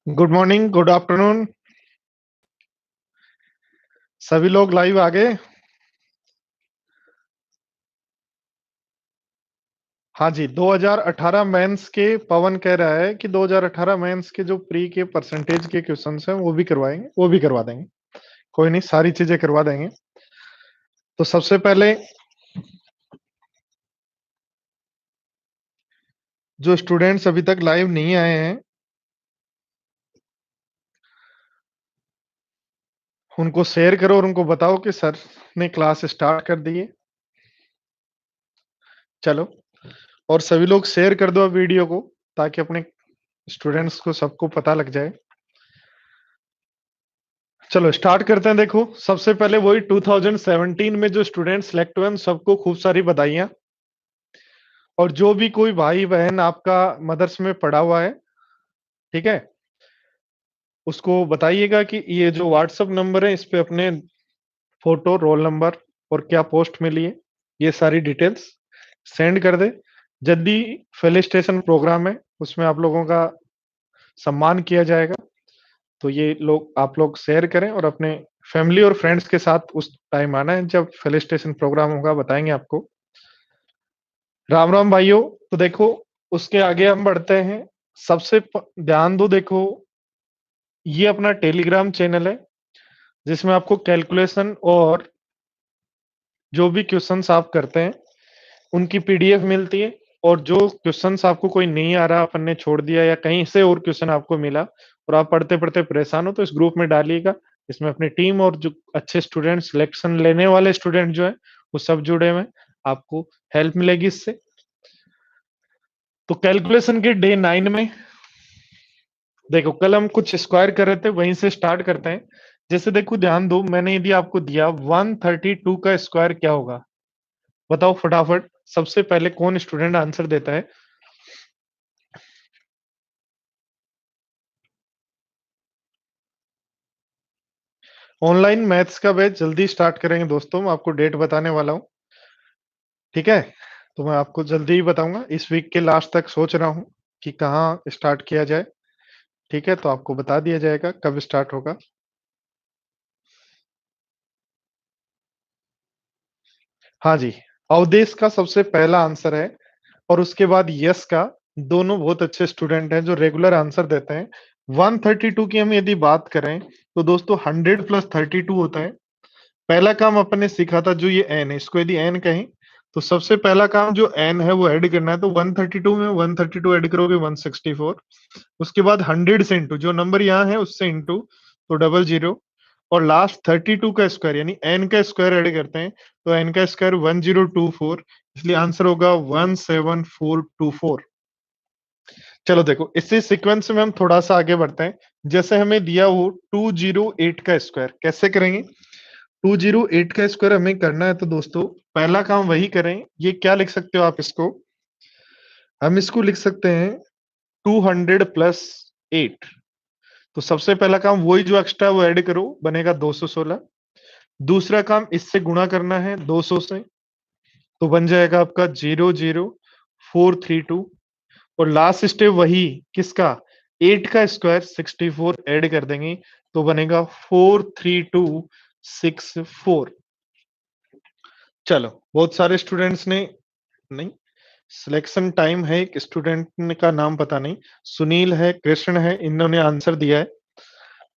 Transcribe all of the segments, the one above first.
Good morning, good afternoon. सभी लोग live आ गए। हाँ जी, 2018 मेंस के पवन कह रहा है कि 2018 मेंस के जो प्री के परसेंटेज के क्वेश्चंस हैं वो भी करवाएंगे, वो भी करवा देंगे। कोई नहीं, सारी चीजें करवा देंगे। तो सबसे पहले जो स्टूडेंट्स अभी तक लाइव नहीं आए हैं उनको शेयर करो और उनको बताओ कि सर ने क्लास स्टार्ट कर दी है। चलो, और सभी लोग शेयर कर दो वीडियो को ताकि अपने स्टूडेंट्स को सबको पता लग जाए। चलो स्टार्ट करते हैं। देखो, सबसे पहले वही 2017 में जो स्टूडेंट सेलेक्ट हुए हैं सबको खूब सारी बधाइयां। और जो भी कोई भाई बहन आपका मदर्स में पढ़ा हुआ है, ठीक है, उसको बताइएगा कि ये जो व्हाट्सएप नंबर है इस पे अपने फोटो, रोल नंबर और क्या पोस्ट मिली है ये सारी डिटेल्स सेंड कर दे। जल्दी फेलिस्टेशन प्रोग्राम है, उसमें आप लोगों का सम्मान किया जाएगा। तो ये लोग, आप लोग शेयर करें और अपने फैमिली और फ्रेंड्स के साथ उस टाइम आना है जब फेलिस्टेशन प्रोग्राम होगा, बताएंगे आपको। राम राम भाइयों। तो देखो, उसके आगे हम बढ़ते हैं। ध्यान दो, देखो ये अपना टेलीग्राम चैनल है जिसमें आपको कैलकुलेशन और जो भी क्वेश्चंस आप करते हैं उनकी पीडीएफ मिलती है। और जो क्वेश्चंस आपको कोई नहीं आ रहा, अपन ने छोड़ दिया या कहीं से और क्वेश्चन आपको मिला और आप पढ़ते पढ़ते परेशान हो, तो इस ग्रुप में डालिएगा। इसमें अपनी टीम और जो अच्छे स्टूडेंट, सिलेक्शन लेने वाले स्टूडेंट जो है वो सब जुड़े हुए हैं। आपको हेल्प मिलेगी इससे। तो कैलकुलेशन के डे 9 में देखो, कल हम कुछ स्क्वायर कर रहे थे, वहीं से स्टार्ट करते हैं। जैसे देखो, ध्यान दो, मैंने यदि आपको दिया 132 का स्क्वायर क्या होगा, बताओ फटाफट। सबसे पहले कौन स्टूडेंट आंसर देता है? ऑनलाइन मैथ्स का बैच जल्दी स्टार्ट करेंगे दोस्तों, मैं आपको डेट बताने वाला हूँ। ठीक है, तो मैं आपको जल्दी ही बताऊंगा। इस वीक के लास्ट तक सोच रहा हूँ कि कहाँ स्टार्ट किया जाए। ठीक है, तो आपको बता दिया जाएगा कब स्टार्ट होगा। हाँ जी, अवधेश का सबसे पहला आंसर है और उसके बाद यस का। दोनों बहुत अच्छे स्टूडेंट हैं जो रेगुलर आंसर देते हैं। 132 की हम यदि बात करें तो दोस्तों 100 प्लस 32 होता है। पहला काम अपन ने सीखा था, जो ये एन है, इसको यदि एन कहें तो सबसे पहला काम जो एन है वो ऐड करना है। तो 132 में 132 ऐड करोगे 164। उसके बाद 100 से इंटू, जो नंबर यहाँ है उससे इंटू, तो डबल जीरो। और लास्ट 32 का स्क्वायर यानी एन का स्क्वायर ऐड करते हैं, तो एन का स्क्वायर 1024, इसलिए आंसर होगा 17424। चलो देखो, इसी सीक्वेंस में हम थोड़ा सा आगे बढ़ते हैं। जैसे हमें दिया वो 208 का स्क्वायर कैसे करेंगे। 208 का स्क्वायर हमें करना है, तो दोस्तों पहला काम वही करें। ये क्या लिख सकते हो आप इसको, हम इसको लिख सकते हैं 200 प्लस 8। तो सबसे पहला काम वही जो एक्स्ट्रा वो ऐड करो, बनेगा 216। दूसरा काम इससे गुणा करना है 200 से, तो बन जाएगा आपका 00432। और लास्ट स्टेप वही किसका, 8 का स्क्वायर 64 ऐड कर देंगे, तो बनेगा 43264। चलो, बहुत सारे स्टूडेंट्स ने नहीं, सिलेक्शन टाइम है, एक स्टूडेंट का नाम पता नहीं, सुनील है, कृष्ण है, इन्होंने आंसर दिया है।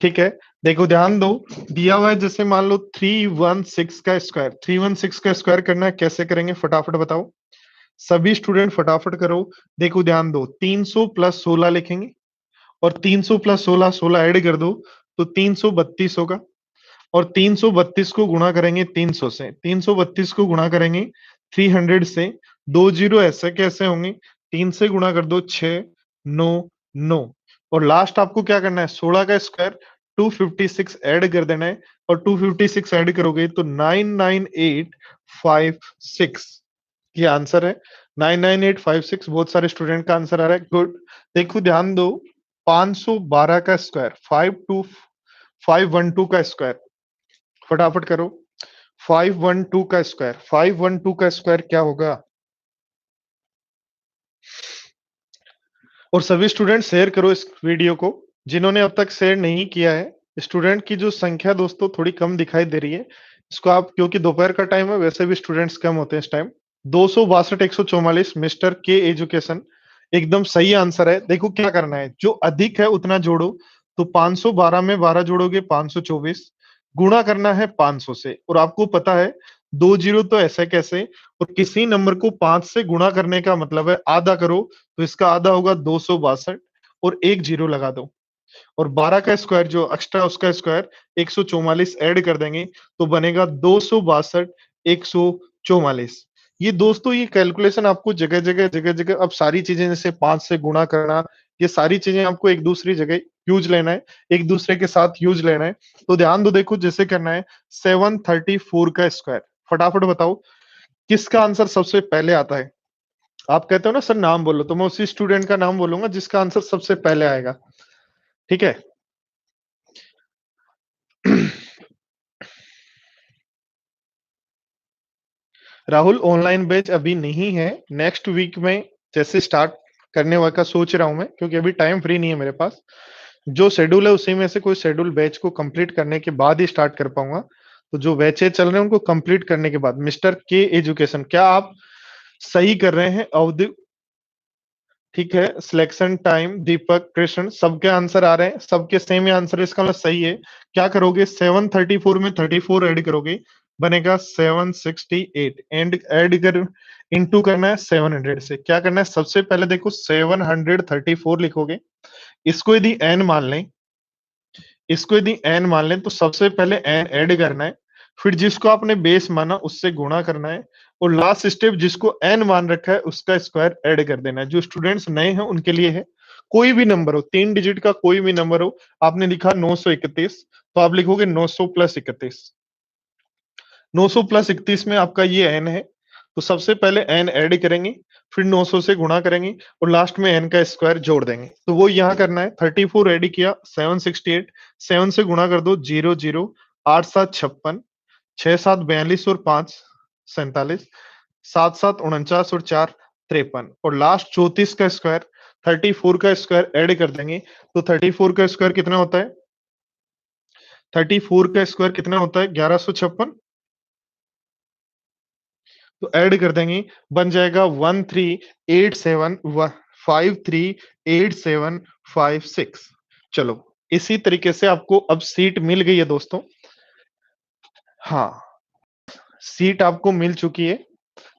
ठीक है, देखो ध्यान दो, दिया हुआ है जैसे मान लो 316 का स्क्वायर, 316 का स्क्वायर करना है, कैसे करेंगे फटाफट बताओ। सभी स्टूडेंट फटाफट करो। देखो ध्यान दो, 300 प्लस 16 लिखेंगे और 300 प्लस 16, 16 ऐड कर दो तो 332 होगा। और 332 को गुणा करेंगे 300 से, 332 को गुणा करेंगे 300 से। दो जीरो ऐसे कैसे होंगे, 3 से गुणा कर दो 6, 9, 9। और लास्ट आपको क्या करना है, 16 का स्क्वायर 256 ऐड कर देना है। और 256 ऐड करोगे तो 99856 ये आंसर है। 99856 बहुत सारे स्टूडेंट का आंसर आ रहा है, गुड। देखो ध्यान दो, 512 का स्क्वायर 52512 का स्क्वायर फटाफट करो। 512 का स्क्वायर, 512 का स्क्वायर क्या होगा। और सभी स्टूडेंट शेयर करो इस वीडियो को। जिन्होंने अब तक शेयर नहीं किया है, स्टूडेंट की जो संख्या दोस्तों थोड़ी कम दिखाई दे रही है। इसको आप क्योंकि दोपहर का टाइम है, वैसे भी स्टूडेंट्स कम होते हैं इस टाइम। 262 144 मिस्टर के एजुकेशन एकदम सही आंसर है। देखो क्या करना है, जो अधिक है उतना जोड़ो। तो 512 में 12 जोड़ोगे 524, गुणा करना है 500 से। और आपको पता है 2 जीरो तो ऐसे कैसे, और किसी नंबर को 5 से गुणा करने का मतलब है आधा करो, तो इसका आधा होगा 262 और एक जीरो लगा दो। और 12 का स्क्वायर जो एक्स्ट्रा उसका स्क्वायर 144 ऐड कर देंगे, तो बनेगा 262 144। ये दोस्तों ये कैलकुलेशन आपको जगह-जगह अब सारी चीजें जैसे 5 से गुणा करना, ये सारी चीजें आपको एक दूसरी जगह यूज लेना है, एक दूसरे के साथ यूज लेना है। तो ध्यान दो, देखो जैसे करना है 734 का स्क्वायर। फटाफट बताओ किसका आंसर सबसे पहले आता है। आप कहते हो ना सर नाम बोलो, तो मैं उसी स्टूडेंट का नाम बोलूंगा जिसका आंसर सबसे पहले आएगा। ठीक है। राहुल, ऑनलाइन बैच अभी नहीं है, नेक्स्ट वीक में जैसे स्टार्ट करने का सोच रहा हूं मैं, क्योंकि अभी टाइम फ्री नहीं है मेरे पास। जो शेड्यूल है उसी में से कोई शेड्यूल बैच को कंप्लीट करने के बाद ही स्टार्ट कर पाऊंगा। तो जो बैचेज चल रहे हैं उनको कंप्लीट करने के बाद मिस्टर के एजुकेशन, क्या आप सही कर रहे हैं अवधि? ठीक है, सिलेक्शन टाइम दीपक कृष्ण, सबके आंसर आ रहे हैं, सबके सेम ही आंसर है, इसका मतलब सही है। क्या करोगे, 734 में 34 ऐड करोगे, बनेगा 768। एंड ऐड कर इनटू करना है 700 से। क्या करना है, सबसे पहले देखो 734 लिखोगे, इसको यदि n मान लें, इसको यदि n मान लें तो सबसे पहले n ऐड करना है, फिर जिसको आपने बेस माना उससे गुणा करना है, और लास्ट स्टेप जिसको n मान रखा है उसका स्क्वायर ऐड कर देना है। जो स्टूडेंट्स नए हैं उनके लिए है, कोई भी नंबर हो, 3 डिजिट का कोई भी नंबर हो। आपने लिखा 931, तो आप लिखोगे 900 प्लस 31। 900 प्लस 31 में आपका ये n है, तो सबसे पहले n ऐड करेंगे, फिर 900 से गुणा करेंगे, और लास्ट में n का स्क्वायर जोड़ देंगे। तो वो यहाँ करना है, 34 ऐड किया 768, 7 से गुणा कर दो 00, 8 7 56, 6 7 42 और 5 47, 7 7 49 और 4 53, और लास्ट 34 का स्क्वायर, 34 का स्क्वायर ऐड कर देंगे। तो 34 का स्क्वायर कितना होता है, 34 का स्क्वायर कितना होता है, 1156। तो ऐड कर देंगे, बन जाएगा 1387538756। चलो, इसी तरीके से आपको अब सीट मिल गई है दोस्तों। हाँ, सीट आपको मिल चुकी है।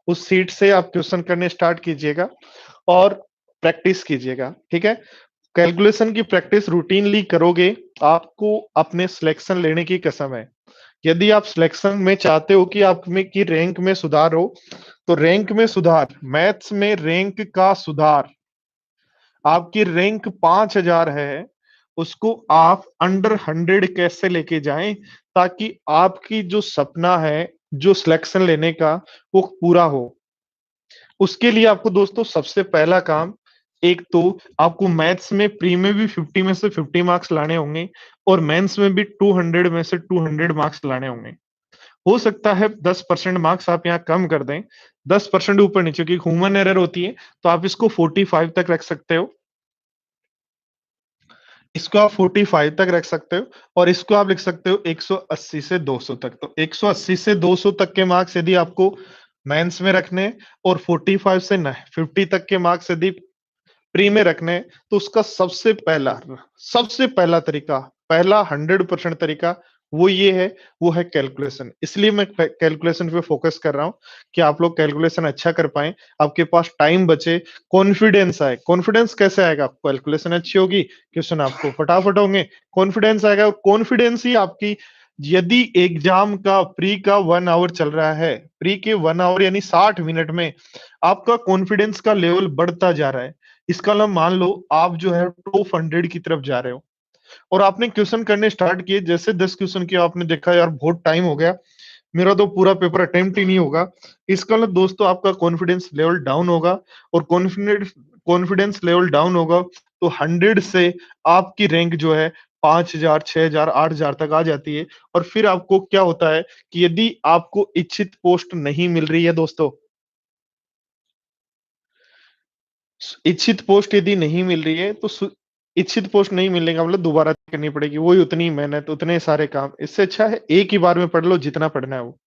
उस सीट से आप क्वेश्चन करने स्टार्ट कीजिएगा और प्रैक्टिस कीजिएगा। ठीक है, कैलकुलेशन की प्रैक्टिस रूटीनली करोगे, आपको अपने सिलेक्शन लेने की कसम है। यदि आप सिलेक्शन में चाहते हो कि आप में की रैंक में सुधार हो, तो रैंक में सुधार, मैथ्स में रैंक का सुधार, आपकी रैंक 5000 है, उसको आप अंडर 100 कैसे लेके जाएं, ताकि आपकी जो सपना है जो सिलेक्शन लेने का वो पूरा हो। उसके लिए आपको दोस्तों सबसे पहला काम, एक तो आपको मैथ्स में प्री में भी 50 में से 50 मार्क्स लाने होंगे, और मेंस में भी 200 में से 200 मार्क्स लाने होंगे। हो सकता है 10% मार्क्स आप यहाँ कम कर दें, 10% ऊपर नीचे, क्योंकि ह्यूमन एरर होती है, तो आप इसको 45 तक रख सकते हो। इसको आप 45 तक रख सकते हो, और इसको आप लिख सकते हो 180 से 200 तक। तो 180 से 200 तक के मार्क्स यदि आपको मेंस में रखने हैं, और 45 से 50 तक के मार्क्स यदि प्री में रखने हैं, तो उसका सबसे पहला तरीका, पहला 100% तरीका वो ये है, वो है कैलकुलेशन। इसलिए मैं कैलकुलेशन पे फोकस कर रहा हूँ कि आप लोग कैलकुलेशन अच्छा कर पाएं, आपके पास टाइम बचे, कॉन्फिडेंस आए। कॉन्फिडेंस कैसे आएगा, कैलकुलेशन अच्छी होगी, क्वेश्चन आपको फटाफट होंगे, कॉन्फिडेंस आएगा। और कॉन्फिडेंस ही आपकी, यदि एग्जाम का प्री का 1 आवर चल रहा है, प्री के 1 आवर यानी 60 मिनट में आपका कॉन्फिडेंस का लेवल बढ़ता जा रहा है, इसका मतलब मान लो आप जो है टॉप 100 की तरफ जा रहे हो, और आपने क्वेश्चन करने स्टार्ट किए, जैसे 10 क्वेश्चन किया आपने देखा यार बहुत टाइम हो गया, मेरा तो पूरा पेपर अटेम्प्ट ही नहीं होगा, इसका मतलब दोस्तों आपका कॉन्फिडेंस लेवल डाउन होगा। और कॉन्फिडेंस कॉन्फिडेंस लेवल डाउन होगा, तो 100 से आपकी रैंक जो है 5000 6000 8000 तक आ जाती है। और फिर आपको क्या होता है कि यदि आपको इच्छित पोस्ट नहीं मिल रही है दोस्तों, इच्छित पोस्ट यदि नहीं मिल रही है, तो इच्छित पोस्ट नहीं मिलेगा मतलब दोबारा करनी पड़ेगी, वही उतनी मेहनत, उतने सारे काम। इससे अच्छा है एक ही बार में पढ़ लो जितना पढ़ना है वो।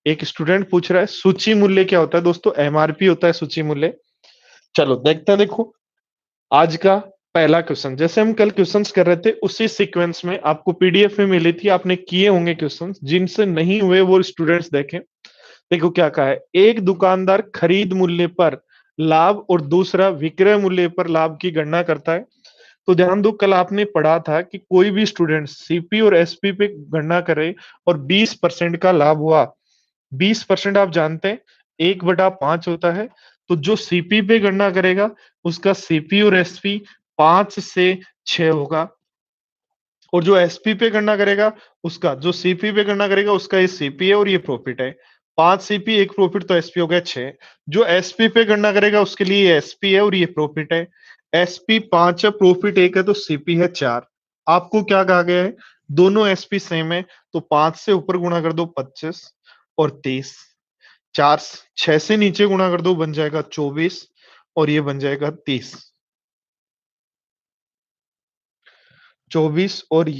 एक स्टूडेंट पूछ रहा है सूची मूल्य क्या होता है? दोस्तों एमआरपी होता है सूची मूल्य। चलो देखते हैं देखो, आज का पहला क्वेश्चन जैसे हम कल क्वेश्चंस कर रहे थे उसी सीक्वेंस में आपको पीडीएफ में मिली थी, आपने किए होंगे क्वेश्चंस, जिनसे नहीं हुए वो स्टूडेंट्स देखें। देखो क्या कहा है, एक दुकानदार खरीद मूल्य पर लाभ और दूसरा विक्रय मूल्य पर लाभ की गणना करता है। तो ध्यान दो कल आपने पढ़ा था कि कोई भी स्टूडेंट सीपी और एसपी पे गणना करे और 20% का लाभ हुआ, 20% आप जानते हैं 1/5 होता है। तो जो सीपी पे गणना करेगा उसका सीपी और एसपी 5 से 6 होगा, और जो एसपी पे गणना करेगा उसका, जो सीपी पे गणना करेगा उसका ये सीपी है और ये प्रॉफिट है। 5 सीपी 1 प्रॉफिट तो एसपी हो गया 6। जो एसपी पे गणना करेगा उसके लिए ये एसपी है और ये प्रॉफिट है। एसपी 5 है, प्रॉफिट 1 है, तो सीपी है 4। आपको क्या कहा गया है, दोनों एसपी सेम है, तो 5 से ऊपर गुणा कर दो 25 और 30, 4 6 से नीचे गुणा कर दो बन जाएगा 24 और ये बन जाएगा 30। 24 और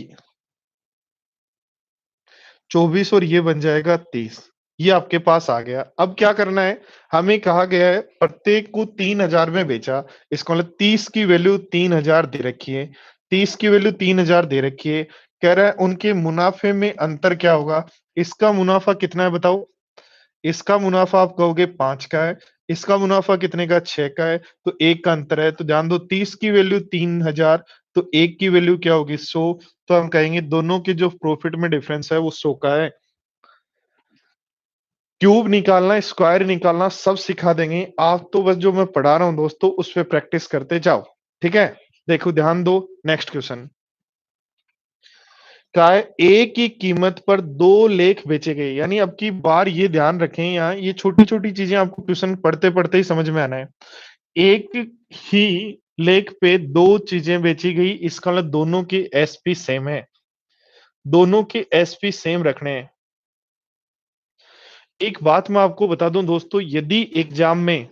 24 और ये बन जाएगा 30। ये आपके पास आ गया। अब क्या करना है, हमें कहा गया है प्रत्येक को 3000 में बेचा। इसका मतलब 30 की वैल्यू 3000 दे रखी है, 30 की वैल्यू 3000 दे रखी है। कह रहा है उनके मुनाफे में अंतर क्या होगा। इसका मुनाफा कितना है बताओ। इसका मुनाफा आप कहोगे 5 का है, इसका मुनाफा कितने का 6 का है, तो 1 का अंतर है। तो ध्यान दो 30 की वैल्यू 3000, तो 1 की वैल्यू क्या होगी 100। तो हम कहेंगे दोनों के जो प्रॉफिट में डिफरेंस है वो 100 का है। क्यूब निकालना, स्क्वायर निकालना सब सिखा देंगे। आप तो बस जो मैं पढ़ा रहा हूँ दोस्तों उस पे प्रैक्टिस करते जाओ, ठीक है। देखो ध्यान दो, नेक्स्ट क्वेश्चन का है, ए की कीमत पर 2 लेख बेचे गए। यानी अब की बार ये ध्यान रखें, यहाँ ये छोटी छोटी चीजें आपको क्वेश्चन पढ़ते पढ़ते ही समझ में आना है। एक ही लेख पे 2 चीजें बेची गई, इसका मतलब दोनों के एसपी सेम है, दोनों के एसपी सेम रखने हैं। एक बात मैं आपको बता दूं दोस्तों, यदि एग्जाम में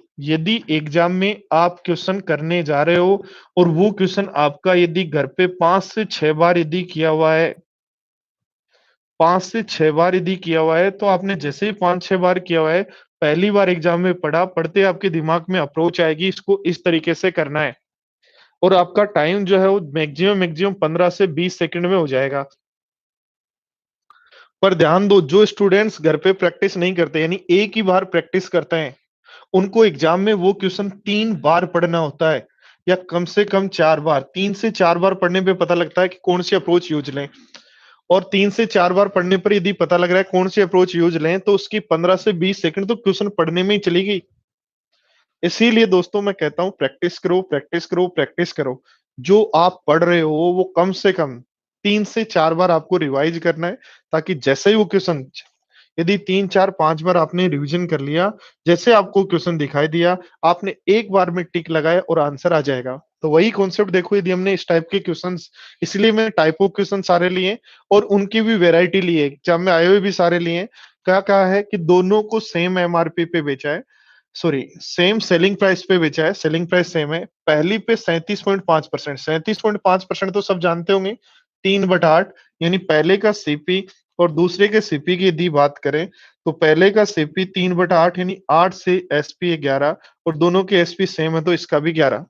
आप क्वेश्चन करने जा रहे हो और वो क्वेश्चन आपका यदि घर पे 5 से 6 बार यदि किया हुआ है, 5 से 6 बार यदि किया हुआ है, तो आपने जैसे ही 5-6 बार किया हुआ है, पहली बार एग्जाम में पढ़ा, पढ़ते आपके दिमाग में अप्रोच आएगी, इसको इस तरीके से करना है। और आपका टाइम जो है वो मैक्सिमम मैक्सिमम 15 से 20 सेकंड में हो जाएगा। पर ध्यान दो जो स्टूडेंट्स घर पे प्रैक्टिस नहीं करते यानी एक ही बार प्रैक्टिस करते हैं, उनको एग्जाम में वो क्वेश्चन 3 बार पढ़ना होता है, या कम से कम 4 बार। 3 से 4 बार पढ़ने पे पता लगता है कि कौन सी अप्रोच यूज लें, और 3 से 4 बार पढ़ने पर यदि पता लग रहा है कौन सी अप्रोच यूज लें, तो उसकी 15 से 20 सेकंड तो क्वेश्चन पढ़ने में ही चली गई। इसीलिए दोस्तों मैं कहता हूं प्रैक्टिस करो, प्रैक्टिस करो, प्रैक्टिस करो। जो आप पढ़ रहे हो वो कम से कम 3 से 4 बार आपको रिवाइज करना है, ताकि जैसे ही वो क्वेश्चन, यदि 3 4 5 बार आपने रिवीजन कर लिया, जैसे आपको क्वेश्चन दिखाई दिया, आपने एक बार में टिक लगाया और आंसर आ जाएगा। तो वही कॉन्सेप्ट देखो, यदि हमने इस टाइप के क्वेश्चंस, इसलिए मैंने टाइप ऑफ क्वेश्चन सारे लिए और उनकी भी वैरायटी ली है, एग्जाम में आए हुए भी सारे लिए। क्या कहा है कि दोनों को सेम एमआरपी पे बेचा है, सॉरी सेम सेलिंग प्राइस पे बेचा है, सेलिंग प्राइस सेम है। पहली पे 37.5%, 37.5% तो सब जानते होंगे, 3/8। यानी पहले का सीपी और दूसरे के सीपी की यदि बात करें, तो पहले का सीपी 3/8 यानी 8 से एसपी 11, और दोनों के एसपी सेम है तो इसका भी 11।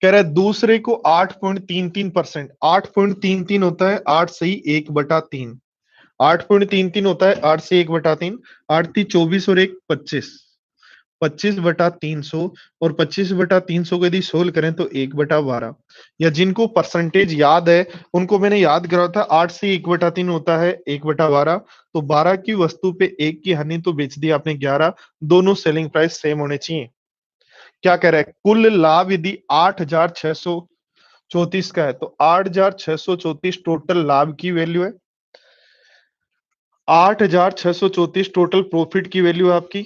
कह रहा है दूसरे को 8.33%, 8.33 होता है 8 से ही 1/3, 8.33 होता है 8 से 1/3, 8 × 24 और 1 25, 25/300, और 25/300 को यदि सोल्व करें तो 1/12। या जिनको परसेंटेज याद है उनको मैंने याद करा था, 8 से 1/3 होता है 1/12, तो 12 की वस्तु पे 1 की हानि तो बेच दी आपने 11। दोनों सेलिंग प्राइस सेम होने चाहिए। क्या कह रहा है, कुल लाभ यदि 8634 का है, तो 8634 टोटल लाभ की वैल्यू है, 8634 टोटल प्रॉफिट की वैल्यू है आपकी।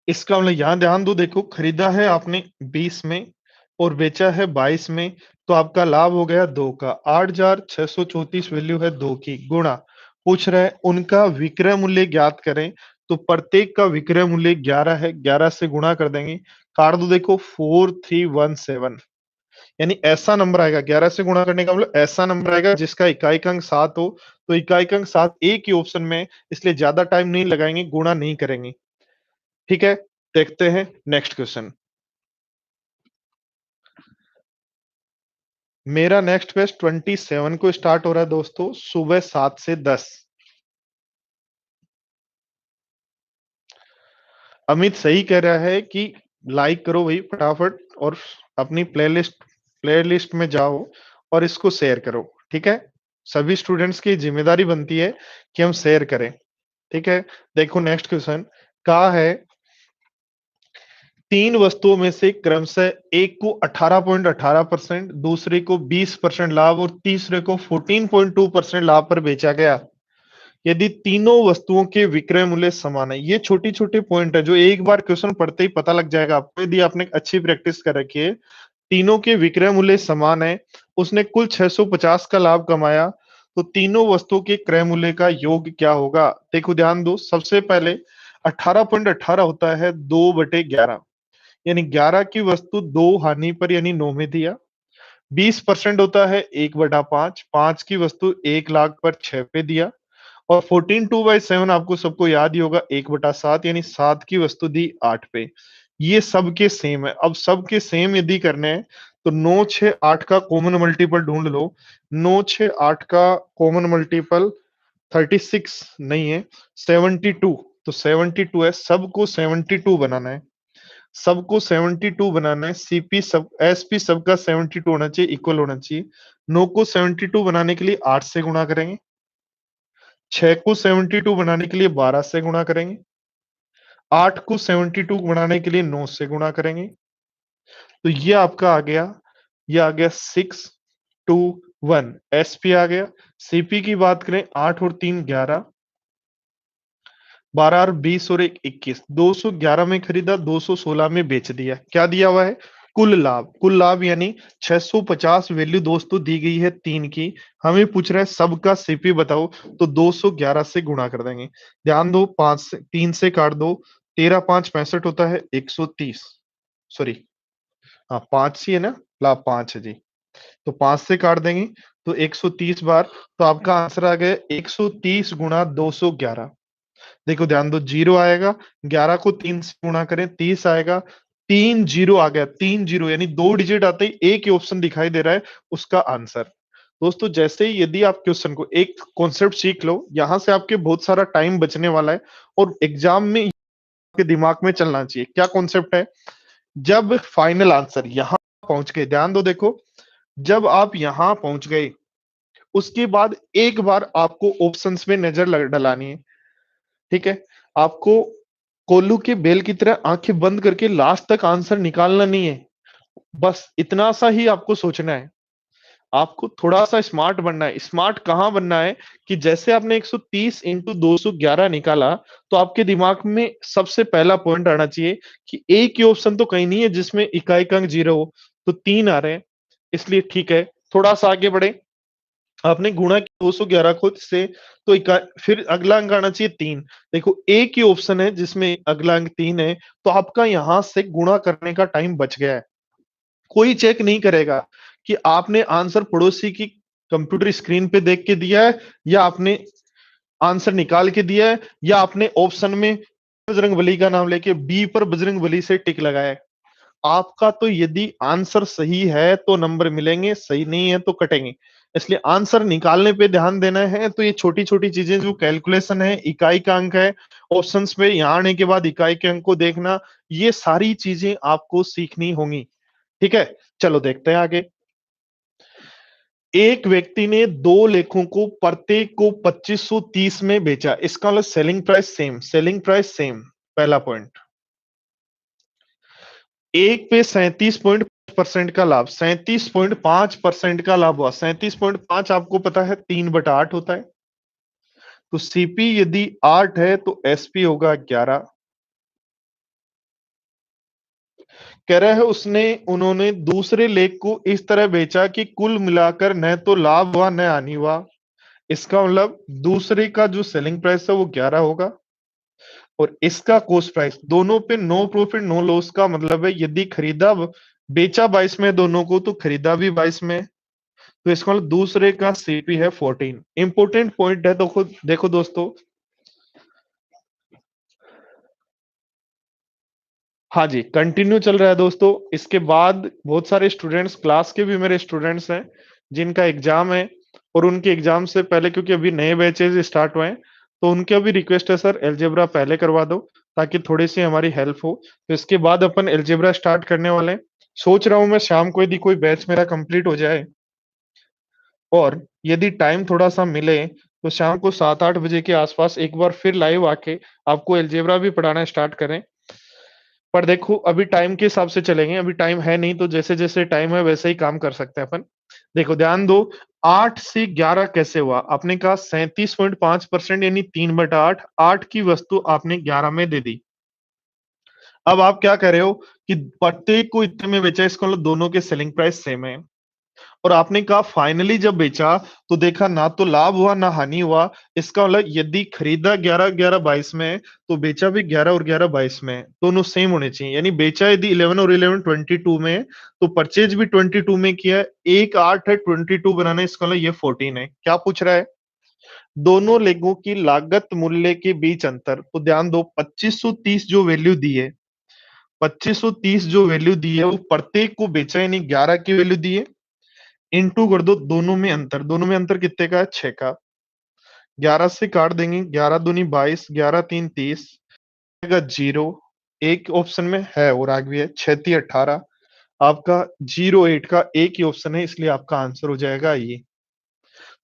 इसका मतलब यहां ध्यान दो, देखो खरीदा है आपने 20 में और बेचा है 22 में, तो आपका लाभ हो गया 2 का। 8634 वैल्यू है 2 की, गुणा पूछ रहा है उनका विक्रय मूल्य ज्ञात करें। तो प्रत्येक का विक्रय मूल्य 11 है, 11 से गुणा कर देंगे, काट दो देखो 4317, यानी ऐसा नंबर आएगा। 11 से गुणा करने का मतलब ऐसा नंबर आएगा जिसका इकाई का अंक 7 हो। तो इकाई का अंक 7 एक ही ऑप्शन में है, इसलिए ज्यादा टाइम नहीं लगाएंगे, गुणा नहीं करेंगे। ठीक है, देखते हैं नेक्स्ट क्वेश्चन। मेरा नेक्स्ट क्वेश्चन 27 को स्टार्ट हो रहा है दोस्तों, सुबह 7 से 10। अमित सही कह रहा है कि लाइक करो भाई फटाफट, और अपनी प्लेलिस्ट में जाओ और इसको शेयर करो। ठीक है, सभी स्टूडेंट्स की जिम्मेदारी बनती है कि हम शेयर करें। ठीक है, देखो नेक्स्ट क्वेश्चन कहा है, तीन वस्तुओं में से क्रमशः एक को 18.18%, दूसरे को 20% लाभ और तीसरे को 14.2% लाभ पर बेचा गया। यदि तीनों वस्तुओं के विक्रय मूल्य समान है, ये छोटी छोटी पॉइंट है जो एक बार क्वेश्चन पढ़ते ही पता लग जाएगा आपको, यदि आपने अच्छी प्रैक्टिस कर रखी है। तीनों के विक्रय मूल्य समान है, उसने कुल 650 का लाभ कमाया, तो तीनों वस्तुओं के क्रय मूल्य का योग क्या होगा? देखो ध्यान दो, सबसे पहले 18.18 होता है 2/11, यानी 11 की वस्तु 2 हानि पर यानी 9 में दिया। 20% होता है 1/5, 5 की वस्तु 1 लाख पर 6 पे दिया। और 14/2/7 आपको सबको याद ही होगा, 1/7 यानी 7 की वस्तु दी 8 पे। ये सबके सेम है। अब सबके सेम यदि करने हैं तो 9 6 8 का कॉमन मल्टीपल ढूंढ लो। 9 6 8 का कॉमन मल्टीपल 36 नहीं है, 72। तो 72 है, सबको 72 बनाना है। सबको 72 बनाना है, सीपी सब एसपी सबका 72 होना चाहिए, इक्वल होना चाहिए। 9 को 72 बनाने के लिए 8 से गुणा करेंगे, 6 को 72 बनाने के लिए 12 से गुणा करेंगे, 8 को 72 बनाने के लिए 9 से गुणा करेंगे। तो ये आपका आ गया, ये आ गया 621। एसपी आ गया। सीपी की बात करें, 8 और 3 11, 12 और 20 और 1 21, 211 में खरीदा, 216 में बेच दिया। क्या दिया हुआ है? कुल लाभ। कुल लाभ यानी 650 वैल्यू दोस्तों दी गई है तीन की, हमें पूछ रहा है सबका सीपी बताओ, तो 211 से गुणा कर देंगे। ध्यान दो, 5 से 3 से काट दो, 13 5 65 होता है 130। सॉरी, हाँ 5 ही है ना, लाभ 5 है जी। तो 5 से काट देंगे तो 130 बार, तो आपका आंसर आ गया 130 गुणा 211। देखो ध्यान दो, जीरो आएगा, 11 को 3 से गुणा करें 30 आएगा, 3 जीरो आ गया, 3 जीरो यानी 2 डिजिट आते ही एक ही ऑप्शन दिखाई दे रहा है उसका आंसर। दोस्तों जैसे ही यदि आप क्वेश्चन को एक कॉन्सेप्ट सीख लो, यहां से आपके बहुत सारा टाइम बचने वाला है, और एग्जाम में आपके दिमाग में चलना चाहिए। क्या कॉन्सेप्ट है? जब फाइनल आंसर यहां पहुंच गए, ध्यान दो देखो, जब आप यहां पहुंच गए, उसके बाद एक बार आपको ऑप्शंस में नजर डलानी है। ठीक है, आपको कोल्लू के बेल की तरह आंखें बंद करके लास्ट तक आंसर निकालना नहीं है, बस इतना सा ही आपको सोचना है। आपको थोड़ा सा स्मार्ट बनना है। स्मार्ट कहां बनना है कि जैसे आपने 130 इंटू 211 निकाला, तो आपके दिमाग में सबसे पहला पॉइंट आना चाहिए कि एक ही ऑप्शन तो कहीं नहीं है जिसमें इकाई का अंक 0 हो, तो 3 आ रहे हैं। इसलिए ठीक है, थोड़ा सा आगे बढ़े, आपने गुणा किया 211 खुद से, तो फिर अगला अंक आना चाहिए 3। देखो एक ही ऑप्शन है जिसमें अगला अंक 3 है, तो आपका यहां से गुणा करने का टाइम बच गया है। कोई चेक नहीं करेगा कि आपने आंसर पड़ोसी की कंप्यूटर स्क्रीन पे देख के दिया है, या आपने आंसर निकाल के दिया है, या आपने ऑप्शन में बजरंगबली का नाम लेके बी पर बजरंगबली से टिक लगाया है। आपका तो यदि आंसर सही है तो नंबर मिलेंगे, सही नहीं है तो कटेंगे। इसलिए आंसर निकालने पे ध्यान देना है। तो ये छोटी छोटी चीजें जो कैलकुलेशन है, इकाई का अंक है, ऑप्शंस पे यहाँ आने के बाद इकाई के अंक को देखना, ये सारी चीजें आपको सीखनी होंगी। ठीक है, चलो देखते हैं आगे। एक व्यक्ति ने दो लेखों को प्रत्येक को 2530 में बेचा, इसका मतलब selling price same, selling price same, पहला पॉइंट। एक पे 37% का लाभ, 37.5% का लाभ हुआ। 37.5 आपको पता है 3/8 होता है। तो सीपी यदि 8 है तो एसपी होगा 11। कह रहा है उसने उन्होंने दूसरे लेख को इस तरह बेचा कि कुल मिलाकर न तो लाभ हुआ न हानि हुआ। इसका मतलब दूसरे का जो सेलिंग प्राइस है वो 11 होगा, और इसका कॉस्ट प्राइस दोनों पे नो प्रॉफिट नो लॉस का मतलब है, यदि खरीदा बेचा 22 में दोनों को तो खरीदा भी 22 में, तो इसका मतलब दूसरे का सीपी है 14। इंपोर्टेंट पॉइंट है, तो खुद देखो दोस्तों। हाँ जी, कंटिन्यू चल रहा है दोस्तों। इसके बाद बहुत सारे स्टूडेंट्स, क्लास के भी मेरे स्टूडेंट्स हैं जिनका एग्जाम है, और उनके एग्जाम से पहले क्योंकि अभी नए बैचेज स्टार्ट हुए हैं, तो उनका भी रिक्वेस्ट है सर अलजेब्रा पहले करवा दो ताकि थोड़ी सी हमारी हेल्प हो। तो इसके बाद अपन अलजेब्रा स्टार्ट करने वाले हैं। सोच रहा हूँ मैं शाम को यदि कोई बैच मेरा कंप्लीट हो जाए, और यदि टाइम थोड़ा सा मिले, तो शाम को 7-8 बजे के आसपास एक बार फिर लाइव आके आपको अलजेब्रा भी पढ़ाना स्टार्ट करें। पर देखो अभी टाइम के हिसाब से चलेंगे, अभी टाइम है नहीं, तो जैसे जैसे टाइम है वैसे ही काम कर सकते हैं अपन। देखो ध्यान दो, 8 से 11 कैसे हुआ? आपने कहा 37.5% यानी 3/8, 8 की वस्तु आपने 11 में दे दी। अब आप क्या कर रहे हो कि प्रत्येक को इतने में बेचा, इसका मतलब दोनों के सेलिंग प्राइस सेम है। और आपने कहा फाइनली जब बेचा तो देखा ना तो लाभ हुआ ना हानि हुआ। इसका मतलब यदि खरीदा 11-11-22 में, तो बेचा भी 11 और 11-22 में, दोनों सेम होने चाहिए। यानी बेचा यदि 11 और 11 22 में, तो परचेज भी 22 में किया है। एक 8 है, 22 बनाना, इसका मतलब ये 14 है। क्या पूछ रहा है? दोनों लेगों की लागत मूल्य के बीच अंतर। तो ध्यान दो, 2530 जो वैल्यू दी है, 2530 जो वैल्यू दी है, वो प्रत्येक को बेचा यानी 11 की वैल्यू दी है, इंटू कर दो दोनों में अंतर। दोनों में अंतर कितने का है? 6 का। 11 से काट देंगे, 11 दूनी 22, 11 3 30, जीरो। एक ऑप्शन में है और आगे भी है, 6 3 18। आपका 08 का एक ही ऑप्शन है, इसलिए आपका आंसर हो जाएगा ये।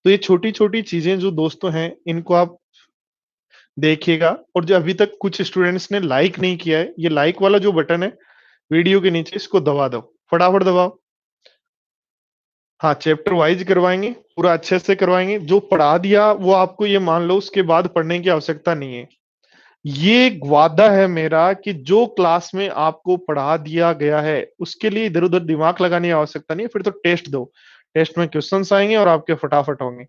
तो ये छोटी छोटी चीजें जो दोस्तों हैं, इनको आप देखिएगा। और जो अभी तक कुछ स्टूडेंट्स ने लाइक नहीं किया है, ये लाइक वाला जो बटन है वीडियो के नीचे, इसको दबा दो, फटाफट दबाओ। हाँ, चैप्टर वाइज करवाएंगे, पूरा अच्छे से करवाएंगे। जो पढ़ा दिया वो आपको ये मान लो उसके बाद पढ़ने की आवश्यकता नहीं है। ये एक वादा है मेरा कि जो क्लास में आपको पढ़ा दिया गया है उसके लिए इधर उधर दिमाग लगाने की आवश्यकता नहीं है। फिर तो टेस्ट दो, टेस्ट में क्वेश्चंस आएंगे और आपके फटाफट होंगे।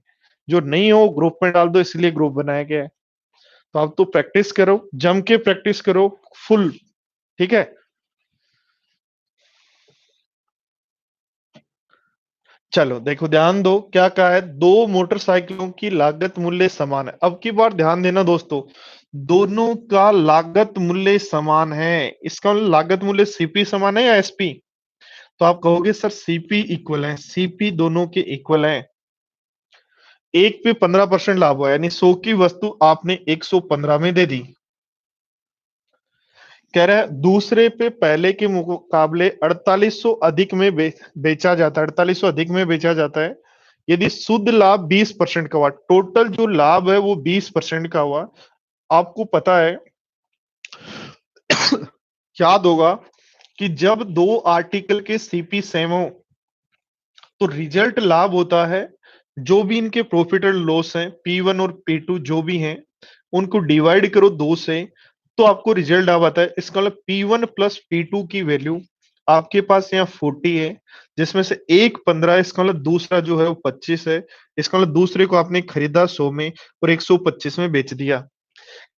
जो नहीं हो ग्रुप में डाल दो, इसलिए ग्रुप बनाया गया है। तो आप तो प्रैक्टिस करो, जम के प्रैक्टिस करो, फुल। ठीक है, चलो देखो ध्यान दो क्या कहा है। दो मोटरसाइकिलों की लागत मूल्य समान है। अब की बार ध्यान देना दोस्तों, दोनों का लागत मूल्य समान है। इसका मतलब लागत मूल्य सीपी समान है या एसपी? तो आप कहोगे सर सीपी इक्वल है, सीपी दोनों के इक्वल है। एक पे 15% लाभ हुआ, यानी 100 की वस्तु आपने 115 में दे दी। कह रहा है दूसरे पे पहले के मुकाबले 4800 अधिक में बेचा जाता है, 4800 अधिक में बेचा जाता है। यदि शुद्ध लाभ 20% का हुआ, टोटल जो लाभ है वो 20% का हुआ। आपको पता है, याद होगा कि जब दो आर्टिकल के सीपी सेम हो, तो रिजल्ट लाभ होता है। जो भी इनके प्रॉफिट और लॉस है, P1 और P2 जो भी हैं, उनको डिवाइड करो 2 से, तो आपको रिजल्ट लाभ आता है। इसका मतलब P1 प्लस P2 की वैल्यू आपके पास यहाँ 40 है, जिसमें से एक 15 है। इसका मतलब दूसरा जो है वो 25 है। इसका मतलब दूसरे को आपने खरीदा 100 में और 125 में बेच दिया।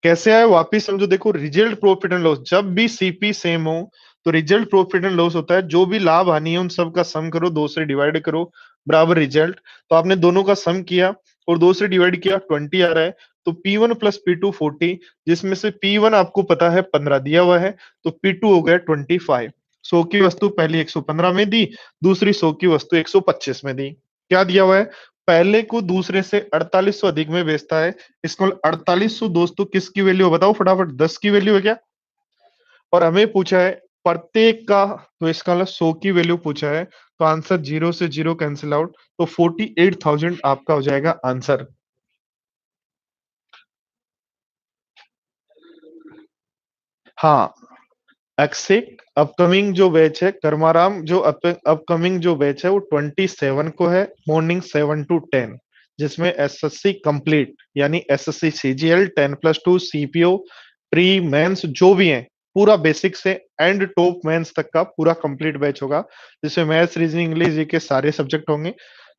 कैसे आए वापिस समझो। देखो रिजल्ट प्रॉफिट एंड लॉस, जब भी सीपी सेम हो तो रिजल्ट प्रॉफिट एंड लॉस होता है। जो भी लाभ हानि है उन सब का सम करो, 2 से डिवाइड करो, बराबर रिजल्ट। तो आपने दोनों का सम किया और 2 से डिवाइड किया, 20 आ रहा है। तो P1 प्लस P2 40, जिसमें से P1 आपको पता है 15 दिया हुआ है, तो P2 हो गया 25। 100 की वस्तु पहली 115 में दी, दूसरी 100 की वस्तु 125 में दी। क्या दिया हुआ है? पहले को दूसरे से 4800 अधिक में बेचता है। इसको 4800 दोस्तों किसकी वैल्यू बताओ फटाफट? 10 की वैल्यू है क्या? और हमें पूछा है प्रत्येक का, तो इसका मतलब 100 की वैल्यू पूछा है। तो आंसर 0 से 0 कैंसिल आउट, तो 48,000 आपका हो जाएगा आंसर। हाँ, एक्सिक अपकमिंग जो बैच है, कर्माराम जो अपकमिंग जो बैच है वो 27 को है, मॉर्निंग 7 to 10, जिसमें एसएससी कंप्लीट यानी SSC CGL 10+2 CPO pre mains जो भी है, पूरा बेसिक से एंड टॉप मेंस तक का पूरा कंप्लीट बैच होगा, जिसमें मैथ्स रीजनिंग इंग्लिश जी के सारे सब्जेक्ट होंगे।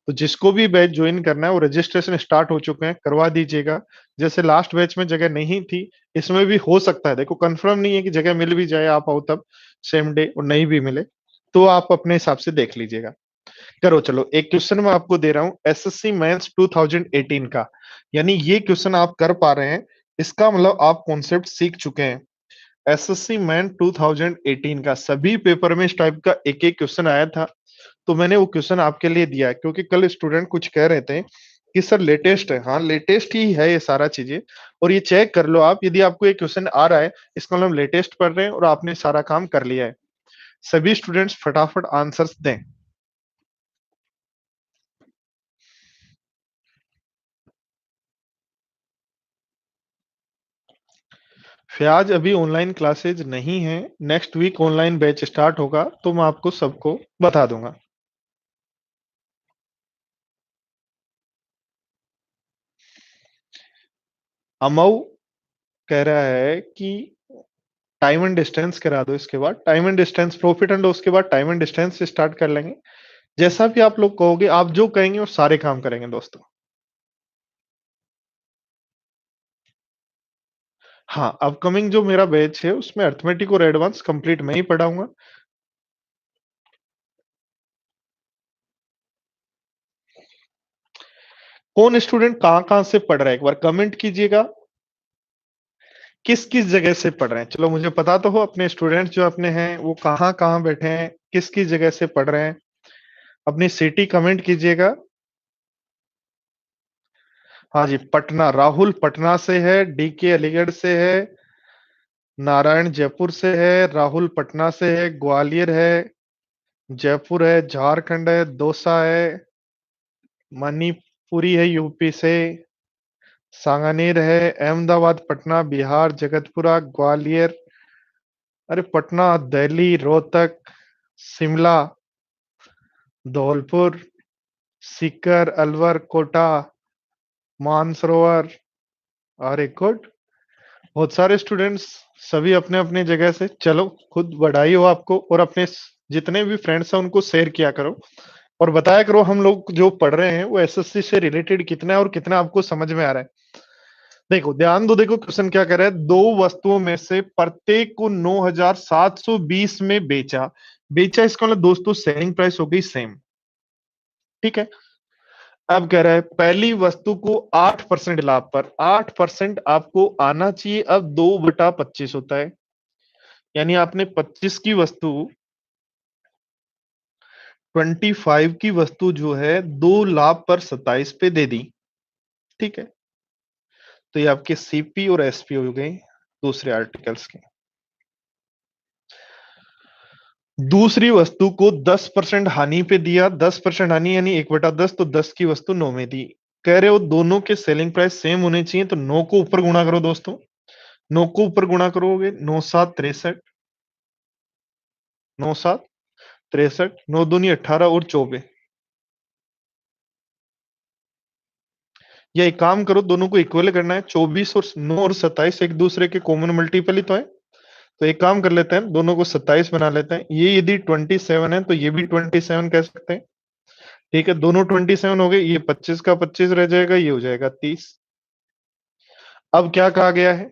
तो जिसको भी बैच ज्वाइन करना है वो रजिस्ट्रेशन स्टार्ट हो चुके हैं, करवा दीजिएगा। जैसे लास्ट बैच में जगह नहीं थी, इसमें भी हो सकता है, देखो कंफर्म नहीं है कि जगह मिल भी जाए, आप आओ तब सेम डे और नहीं भी मिले, तो आप अपने हिसाब से देख लीजिएगा। करो चलो, एक क्वेश्चन मैं आपको दे रहा हूँ एसएससी मेंस 2018 का, यानी ये क्वेश्चन आप कर पा रहे हैं, इसका मतलब आप कॉन्सेप्ट सीख चुके हैं। एसएससी मेन 2018 का सभी पेपर में इस टाइप का एक एक क्वेश्चन आया था, तो मैंने वो क्वेश्चन आपके लिए दिया है, क्योंकि कल स्टूडेंट कुछ कह रहे थे कि सर लेटेस्ट है। हाँ, लेटेस्ट ही है ये सारा चीजें, और ये चेक कर लो आप, यदि आपको ये क्वेश्चन आ रहा है, इसका मतलब लेटेस्ट पढ़ रहे हैं और आपने सारा काम कर लिया है। सभी स्टूडेंट्स फटाफट आंसर्स दें। फिर अभी ऑनलाइन क्लासेज नहीं है, next week online batch start होगा, तो मैं आपको सबको बता दूंगा। अमऊ कह रहा है कि टाइम एंड डिस्टेंस करा दो, इसके बाद time and distance profit and, उसके बाद टाइम एंड डिस्टेंस से स्टार्ट कर लेंगे। जैसा भी आप लोग कहोगे, आप जो कहेंगे वो सारे काम करेंगे दोस्तों। हाँ, अपकमिंग जो मेरा बैच है उसमें अर्थमेटिक और एडवांस कंप्लीट मैं ही पढ़ाऊंगा। कौन स्टूडेंट कहाँ कहाँ से पढ़ रहा है, एक बार कमेंट कीजिएगा, किस किस जगह से पढ़ रहे हैं। चलो मुझे पता तो हो अपने स्टूडेंट्स जो अपने हैं वो कहाँ कहाँ बैठे हैं, किस किस जगह से पढ़ रहे हैं, अपनी सिटी कमेंट कीजिएगा। हाँ जी, पटना, राहुल पटना से है, डीके अलीगढ़ से है, नारायण जयपुर से है, राहुल पटना से है, ग्वालियर है, जयपुर है, झारखंड है, दौसा है, मणिपुरी है यूपी से, सांगानेर है, अहमदाबाद, पटना, बिहार, जगतपुरा, ग्वालियर, अरे पटना, दिल्ली, रोहतक, शिमला, धौलपुर, सीकर, अलवर, कोटा, मानसरोवर, अरे गुड, बहुत सारे स्टूडेंट्स, सभी अपने अपने जगह से। चलो खुद बधाई हो आपको, और अपने जितने भी फ्रेंड्स हैं उनको शेयर किया करो, और बताया करो हम लोग जो पढ़ रहे हैं वो एसएससी से रिलेटेड कितना है और कितना आपको समझ में आ रहा है। देखो ध्यान दो, देखो क्वेश्चन क्या कर रहा है, दो वस्तुओं में से प्रत्येक को 9720 में बेचा। बेचा इसका मतलब दोस्तों सेलिंग प्राइस हो गई सेम, ठीक है। अब कह रहा है पहली वस्तु को 8% लाभ पर 8% आपको आना चाहिए। अब 2/25 होता है, यानी आपने 25 की वस्तु, 25 की वस्तु जो है 2 लाभ पर 27 पे दे दी, ठीक है। तो ये आपके सीपी और एसपी हो गए दूसरे आर्टिकल्स के। दूसरी वस्तु को 10% हानि पे दिया, 10% हानि यानी 1/10, तो 10 की वस्तु 9 में दी। कह रहे हो दोनों के सेलिंग प्राइस सेम होने चाहिए, तो 9 को ऊपर गुणा करो दोस्तों, 9 को ऊपर गुणा करोगे, 9 7 63, 9 7 63, 9 दूनी 18 और 24। या एक काम करो, दोनों को इक्वल करना है, 24 और 9 और 27 एक दूसरे के कॉमन मल्टीपल ही तो है। तो एक काम कर लेते हैं, दोनों को 27 बना लेते हैं। ये यदि 27 है तो ये भी 27 कह सकते हैं, ठीक है। दोनों 27 हो गए, ये 25 का 25 रह जाएगा, ये हो जाएगा 30। अब क्या कहा गया है,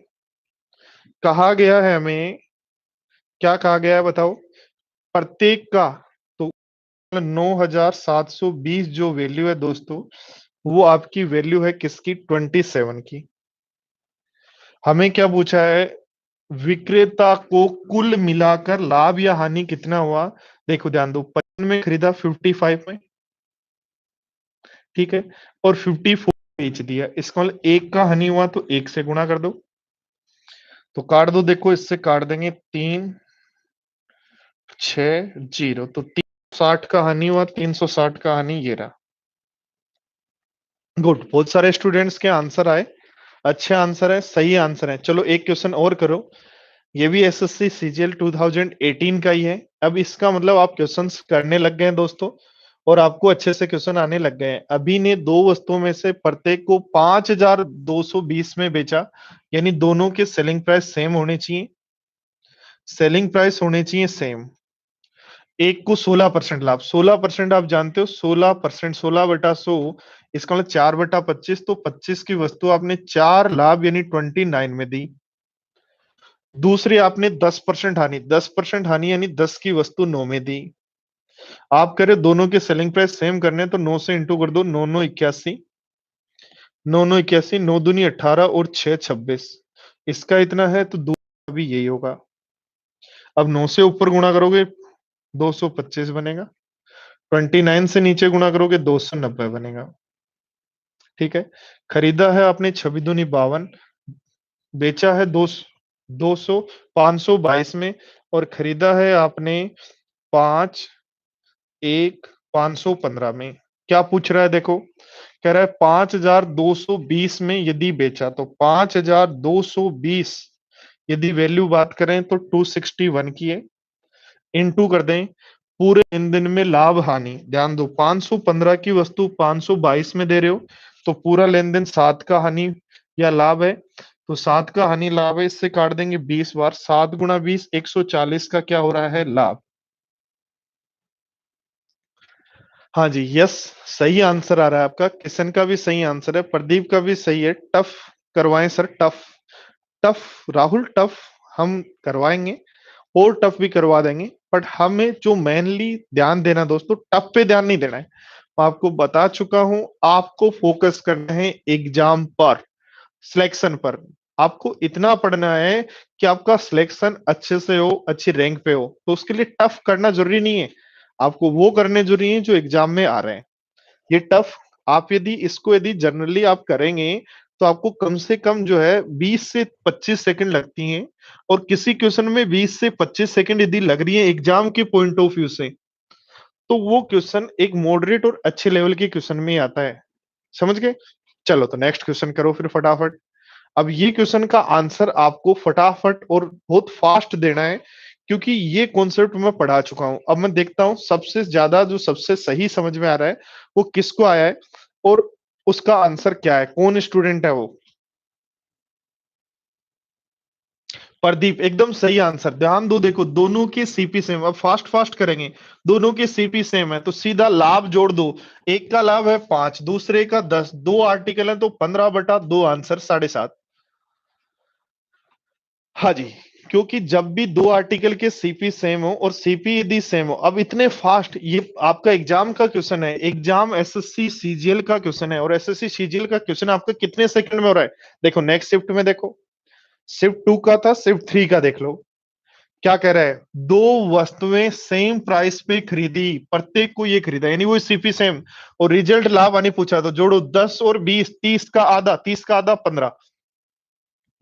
कहा गया है हमें, क्या कहा गया है बताओ, प्रत्येक का, तो 9720 जो वैल्यू है दोस्तों, वो आपकी वैल्यू है किसकी, 27 की। हमें क्या पूछा है, विक्रेता को कुल मिलाकर लाभ या हानि कितना हुआ। देखो ध्यान दो, 55 में खरीदा, 55 में, ठीक है, और 54 बेच दिया, इसका मतलब एक का हानि हुआ, तो एक से गुणा कर दो। तो काट दो, देखो इससे काट देंगे, 3 6 0, तो 360 का हानि हुआ, 360 का हानि ये रहा। गुड, बहुत सारे स्टूडेंट्स के आंसर आए, अच्छे आंसर है, सही आंसर है। चलो एक क्वेश्चन और करो, ये भी एसएससी सीजीएल 2018 का ही है। अब इसका मतलब आप क्वेश्चंस करने लग गए हैं दोस्तों, और आपको अच्छे से क्वेश्चन आने लग गए हैं। अभी ने दो वस्तुओं में से प्रत्येक को 5220 में बेचा, यानी दोनों के सेलिंग प्राइस सेम होने चाहिए, सेलिंग प्राइस होने चाहिए सेम। एक को 16% लाभ, 16% आप जानते हो, 16%, 16/100, इसका मतलब 4/25, तो 25 की वस्तु आपने 4 लाभ यानी 29 में दी। दूसरी आपने 10% हानि, 10% हानि यानी 10 की वस्तु 9 में दी। आप कह रहे हो दोनों के सेलिंग प्राइस सेम करने हैं, तो 9 से इंटू कर दो, 9 9 81, 9 9 81, 9 दूनी 18 और 6 26। इसका इतना है तो दूसरा भी यही होगा। अब 9 से ऊपर गुणा करोगे 225 बनेगा, 29 से नीचे गुणा करोगे 290 बनेगा। ठीक है। खरीदा है आपने 26 दूनी 52, बेचा है 200 522 में, और खरीदा है आपने 5 1 515 में। क्या पूछ रहा है देखो, कह रहा है 5220 में यदि बेचा, तो 5220 यदि वैल्यू बात करें तो 261 की है, इनटू कर दें पूरे लेन देन में लाभ हानि। ध्यान दो, 515 की वस्तु 522 में दे रहे हो, तो पूरा लेन देन 7 का हानि या लाभ है, तो 7 का हानि लाभ है, इससे काट देंगे 20 बार, 7 गुणा 20 140 का क्या हो रहा है लाभ। हाँ जी, यस, सही आंसर आ रहा है आपका, किशन का भी सही आंसर है, प्रदीप का भी सही है। टफ करवाएं sir, tough, tough Rahul, tough हम करवाएंगे और टफ भी करवा देंगे, बट हमें जो मेनली ध्यान देना दोस्तों, टफ पे ध्यान नहीं देना है। मैं आपको बता चुका हूं, आपको फोकस करना है एग्जाम पर, सिलेक्शन पर। आपको इतना पढ़ना है कि आपका सिलेक्शन अच्छे से हो, अच्छी रैंक पे हो, तो उसके लिए टफ करना जरूरी नहीं है, आपको वो करने जरूरी है जो एग्जाम में आ रहे हैं। ये टफ, आप यदि इसको यदि जनरली आप करेंगे, तो आपको कम से कम जो है 20 से 25 सेकंड लगती हैं, और किसी क्वेश्चन में 20 से 25 सेकंड यदि लग रही है एग्जाम के पॉइंट ऑफ व्यू से, तो वो क्वेश्चन एक मॉडरेट और अच्छे लेवल के क्वेश्चन में ही आता है। समझ गए? चलो तो नेक्स्ट क्वेश्चन करो फिर फटाफट। अब ये क्वेश्चन का आंसर आपको फटाफट और बहुत फास्ट देना है, क्योंकि ये कॉन्सेप्ट मैं पढ़ा चुका हूं। अब मैं देखता हूं सबसे ज्यादा जो सबसे सही समझ में आ रहा है वो किसको आया है, और उसका आंसर क्या है, कौन स्टूडेंट है वो। प्रदीप, एकदम सही आंसर। ध्यान दो, देखो दोनों के सीपी सेम, अब फास्ट फास्ट करेंगे। दोनों के सीपी सेम है तो सीधा लाभ जोड़ दो। एक का लाभ है 5, दूसरे का 10, दो आर्टिकल है तो 15/2, आंसर 7.5। हाँ जी, क्योंकि जब भी दो आर्टिकल के सीपी सेम हो और सीपी यदि सेम हो, अब इतने फास्ट, ये आपका एग्जाम का क्वेश्चन है, एग्जाम एसएससी सीजीएल का क्वेश्चन है, और एसएससी सीजीएल का क्वेश्चन आपका कितने सेकंड में हो रहा है। देखो नेक्स्ट शिफ्ट में देखो, शिफ्ट 2 का था, शिफ्ट 3 का देख लो। क्या कह रहा है, दो वस्तुएं सेम प्राइस पे खरीदी, प्रत्येक को ये खरीदा, यानी वो सीपी सेम, और रिजल्ट लाभ आने पूछा, तो जोड़ो 10 और 20, 30 का आधा, 30 का आधा 15।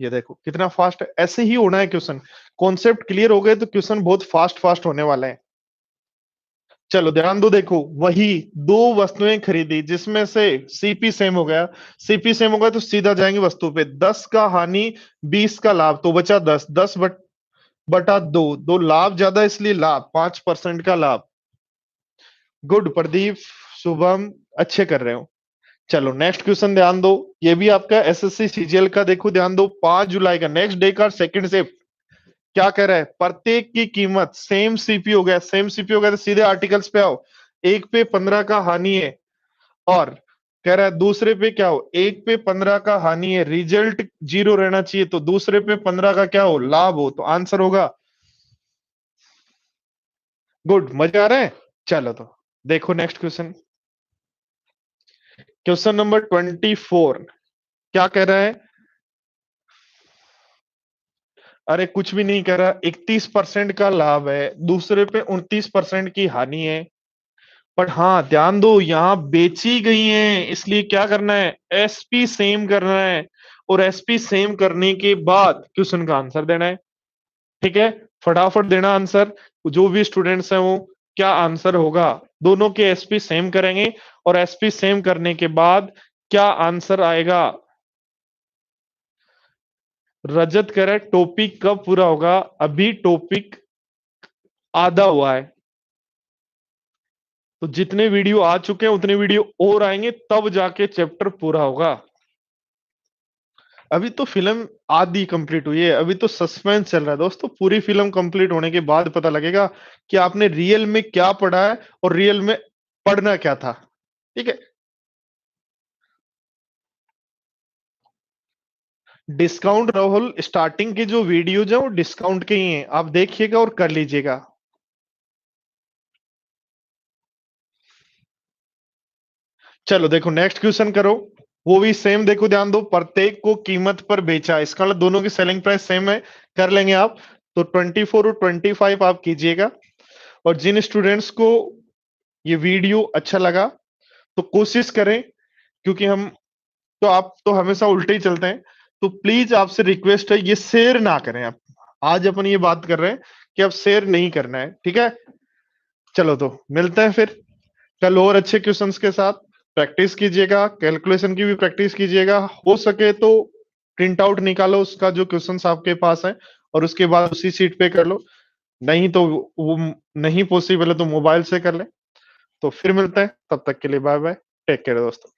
ये देखो कितना फास्ट है, ऐसे ही होना है क्वेश्चन। कॉन्सेप्ट क्लियर हो गए तो क्वेश्चन बहुत फास्ट फास्ट होने वाले हैं। चलो ध्यान दो, देखो वही दो वस्तुएं खरीदी जिसमें से सीपी सेम हो गया, सीपी सेम हो गया तो सीधा जाएंगे वस्तु पे, 10 का हानि 20 का लाभ, तो बचा 10, 10/2, दो लाभ ज्यादा इसलिए लाभ, 5% का लाभ। गुड प्रदीप, शुभम, अच्छे कर रहे हो। चलो नेक्स्ट क्वेश्चन ध्यान दो, ये भी आपका एसएससी सीजीएल का, देखो ध्यान दो, 5 जुलाई का, नेक्स्ट डे का सेकंड शिफ्ट। क्या कह रहा है, प्रत्येक की कीमत सेम सीपी हो गया, सेम सीपी हो गया तो सीधे आर्टिकल्स पे आओ। एक पे 15 का हानि है, और कह रहा है दूसरे पे क्या हो, एक पे 15 का हानि है, रिजल्ट 0 रहना चाहिए, तो दूसरे पे 15 का क्या हो, लाभ हो, तो आंसर होगा। गुड, मजा आ रहा है। चलो तो देखो नेक्स्ट क्वेश्चन, क्वेश्चन नंबर 24। क्या कह रहा है, अरे कुछ भी नहीं कह रहा, 31% का लाभ है, दूसरे पे 29% की हानि है, पर हाँ ध्यान दो यहां बेची गई है, इसलिए क्या करना है, एसपी सेम करना है, और एसपी सेम करने के बाद क्वेश्चन का आंसर देना है। ठीक है, फटाफट देना आंसर, जो भी स्टूडेंट्स हैं वो, क्या आंसर होगा। दोनों के एसपी सेम करेंगे, और एसपी सेम करने के बाद क्या आंसर आएगा। रजत कह रहा है टॉपिक कब पूरा होगा, अभी टॉपिक आधा हुआ है, तो जितने वीडियो आ चुके हैं उतने वीडियो और आएंगे, तब जाके चैप्टर पूरा होगा। अभी तो फिल्म आधी कंप्लीट हुई है, अभी तो सस्पेंस चल रहा है दोस्तों। पूरी फिल्म कंप्लीट होने के बाद पता लगेगा कि आपने रियल में क्या पढ़ा है और रियल में पढ़ना क्या था। ठीक है। डिस्काउंट राहुल, स्टार्टिंग की जो वीडियोज है वो डिस्काउंट के ही हैं, आप देखिएगा और कर लीजिएगा। चलो देखो नेक्स्ट क्वेश्चन करो। वो भी सेम, देखो ध्यान दो, प्रत्येक को कीमत पर बेचा, इसका मतलब दोनों की सेलिंग प्राइस सेम है। कर लेंगे आप। तो 24 और 25 आप कीजिएगा। और जिन स्टूडेंट्स को ये वीडियो अच्छा लगा तो कोशिश करें, क्योंकि हम तो आप तो हमेशा उल्टे ही चलते हैं, तो प्लीज आपसे रिक्वेस्ट है ये शेयर ना करें आप। आज अपन ये बात कर रहे हैं कि अब शेयर नहीं करना है, ठीक है। चलो तो मिलते हैं फिर कल और अच्छे क्वेश्चंस के साथ। प्रैक्टिस कीजिएगा, कैलकुलेशन की भी प्रैक्टिस कीजिएगा, हो सके तो प्रिंट आउट निकालो उसका जो क्वेश्चंस आपके पास है, और उसके बाद उसी सीट पे कर लो। नहीं तो वो नहीं पॉसिबल है तो मोबाइल से कर ले। तो फिर मिलते हैं, तब तक के लिए बाय बाय। टेक केयर दोस्तों।